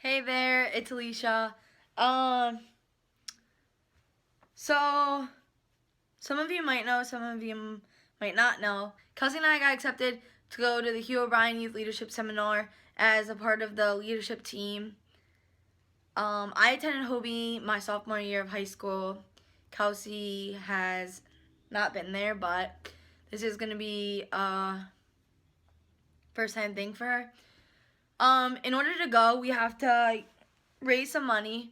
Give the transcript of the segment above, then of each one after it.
Hey there, it's Alicia. Um, so some of you might know, some of you might not know. Kelsey and I got accepted to go to the Hugh O'Brien Youth Leadership Seminar as a part of the leadership team. I attended HOBY my sophomore year of high school. Kelsey has not been there, but this is going to be a first-time thing for her. In order to go, we have to raise some money.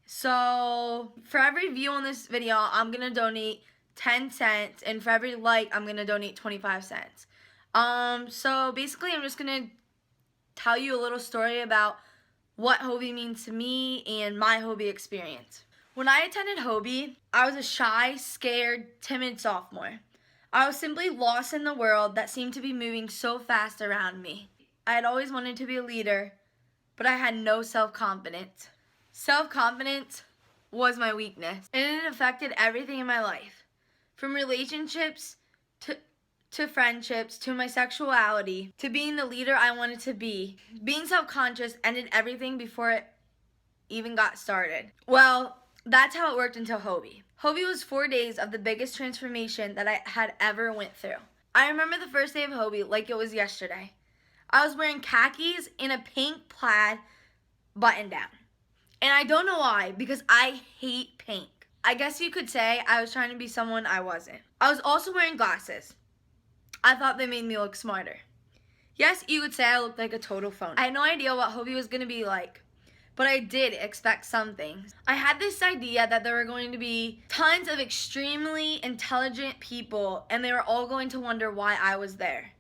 So for every view on this video, I'm going to donate 10 cents, and for every like, I'm going to donate 25 cents. So basically, I'm just going to tell you a little story about what HOBY means to me and my HOBY experience. When I attended HOBY, I was a shy, scared, timid sophomore. I was simply lost in the world that seemed to be moving so fast around me. I had always wanted to be a leader, but I had no self-confidence. Self-confidence was my weakness, and it affected everything in my life, from relationships to friendships, to my sexuality, to being the leader I wanted to be. Being self-conscious ended everything before it even got started. Well, that's how it worked until HOBY. HOBY was 4 days of the biggest transformation that I had ever went through. I remember the first day of HOBY like it was yesterday. I was wearing khakis and a pink plaid button down. And I don't know why, because I hate pink. I guess you could say I was trying to be someone I wasn't. I was also wearing glasses. I thought they made me look smarter. Yes, you could say I looked like a total phone. I had no idea what HOBY was going to be like, but I did expect some things. I had this idea that there were going to be tons of extremely intelligent people, and they were all going to wonder why I was there.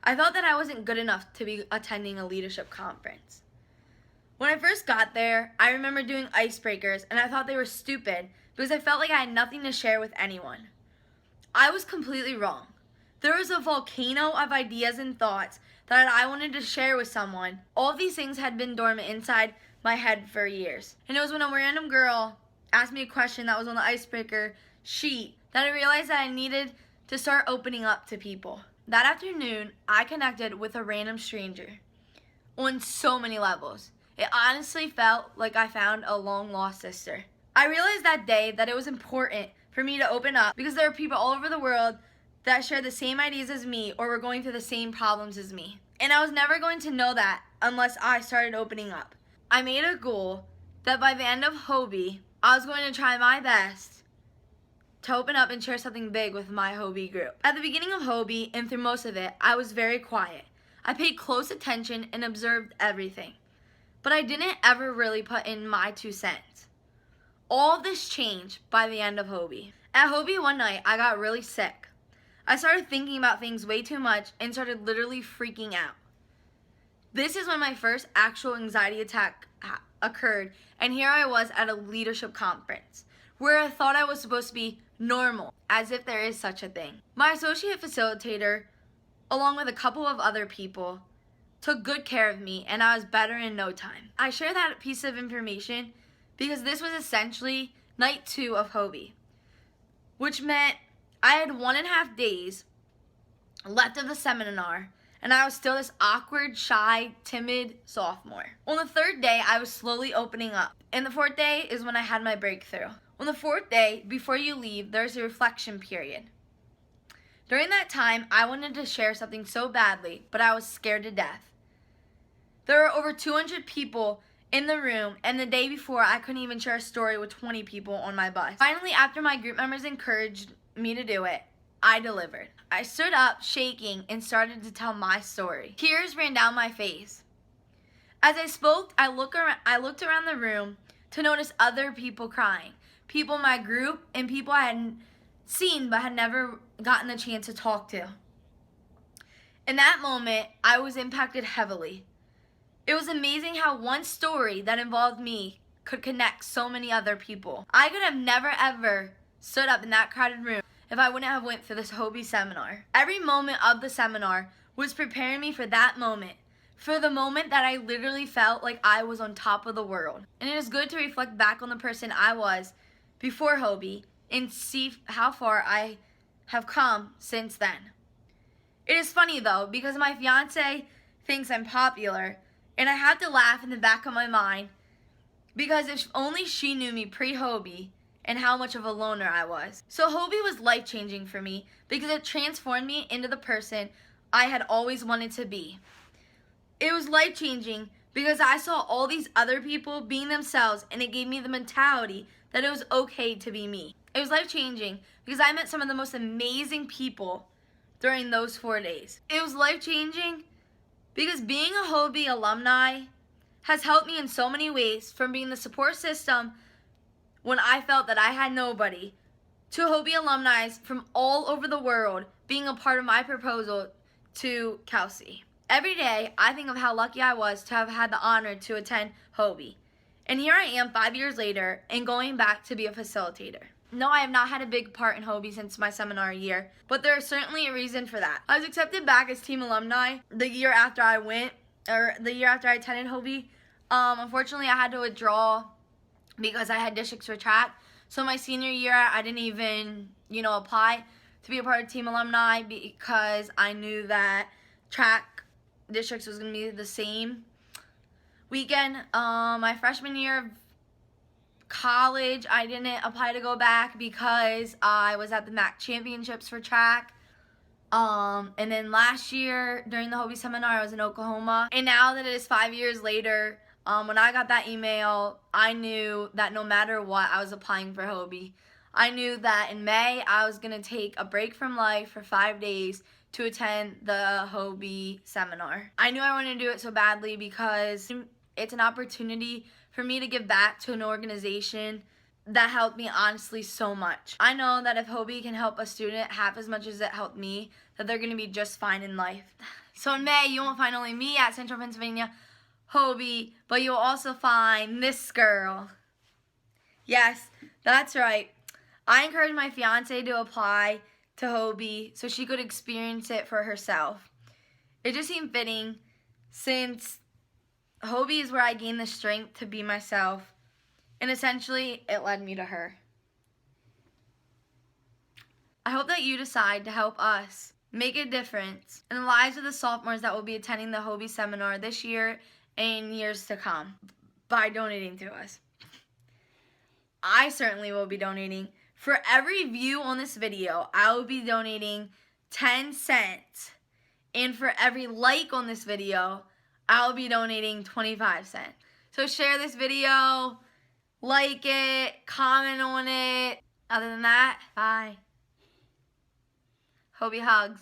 I thought that I wasn't good enough to be attending a leadership conference. When I first got there, I remember doing icebreakers, and I thought they were stupid because I felt like I had nothing to share with anyone. I was completely wrong. There was a volcano of ideas and thoughts that I wanted to share with someone. All of these things had been dormant inside my head for years. And it was when a random girl asked me a question that was on the icebreaker sheet that I realized that I needed to start opening up to people. That afternoon, I connected with a random stranger on so many levels. It honestly felt like I found a long-lost sister. I realized that day that it was important for me to open up because there are people all over the world that share the same ideas as me or were going through the same problems as me. And I was never going to know that unless I started opening up. I made a goal that by the end of HOBY, I was going to try my best to open up and share something big with my HOBY group. At the beginning of HOBY and through most of it, I was very quiet. I paid close attention and observed everything. But I didn't ever really put in my 2 cents. All this changed by the end of HOBY. At HOBY one night, I got really sick. I started thinking about things way too much and started literally freaking out. This is when my first actual anxiety attack occurred, and here I was at a leadership conference where I thought I was supposed to be normal, as if there is such a thing. My associate facilitator, along with a couple of other people, took good care of me, and I was better in no time. I share that piece of information because this was essentially night 2 of HOBY, which meant I had 1.5 days left of the seminar, and I was still this awkward, shy, timid sophomore. On the 3rd day, I was slowly opening up, and the 4th day is when I had my breakthrough. On the 4th day, before you leave, there's a reflection period. During that time, I wanted to share something so badly, but I was scared to death. There were over 200 people in the room, and the day before, I couldn't even share a story with 20 people on my bus. Finally, after my group members encouraged me to do it, I delivered. I stood up, shaking, and started to tell my story. Tears ran down my face. As I spoke, I looked around the room to notice other people crying. People in my group and people I had seen but had never gotten the chance to talk to. In that moment, I was impacted heavily. It was amazing how one story that involved me could connect so many other people. I could have never ever stood up in that crowded room if I wouldn't have went through this HOBY seminar. Every moment of the seminar was preparing me for that moment, for the moment that I literally felt like I was on top of the world. And it is good to reflect back on the person I was before HOBY and see how far I have come since then. It is funny though, because my fiance thinks I'm popular, And I had to laugh in the back of my mind because if only she knew me pre-HOBY and how much of a loner I was. So HOBY was life-changing for me because it transformed me into the person I had always wanted to be. It was life-changing because I saw all these other people being themselves, and it gave me the mentality that it was okay to be me. It was life-changing because I met some of the most amazing people during those 4 days. It was life-changing because being a HOBY alumni has helped me in so many ways, from being the support system when I felt that I had nobody, to HOBY alumni from all over the world being a part of my proposal to Kelsey. Every day, I think of how lucky I was to have had the honor to attend HOBY. And here I am 5 years later and going back to be a facilitator. No, I have not had a big part in HOBY since my seminar year, but there is certainly a reason for that. I was accepted back as team alumni the year after I attended HOBY. Unfortunately, I had to withdraw because I had districts for track. So my senior year, I didn't even, apply to be a part of team alumni because I knew that track districts was going to be the same weekend. My freshman year of college, I didn't apply to go back because I was at the MAC championships for track. And then last year during the HOBY seminar, I was in Oklahoma. And now that it is 5 years later, when I got that email, I knew that no matter what, I was applying for HOBY. I knew that in May, I was going to take a break from life for 5 days to attend the HOBY seminar. I knew I wanted to do it so badly because it's an opportunity for me to give back to an organization that helped me honestly so much. I know that if HOBY can help a student half as much as it helped me, that they're going to be just fine in life. So in May, you won't find only me at Central Pennsylvania HOBY, but you'll also find this girl. Yes, that's right. I encouraged my fiance to apply to HOBY so she could experience it for herself. It just seemed fitting since HOBY is where I gained the strength to be myself, and essentially it led me to her. I hope that you decide to help us make a difference in the lives of the sophomores that will be attending the HOBY seminar this year and years to come by donating to us. I certainly will be donating. For every view on this video, I will be donating 10 cents. And for every like on this video, I'll be donating 25 cents. So share this video, like it, comment on it. Other than that, bye. HOBY hugs.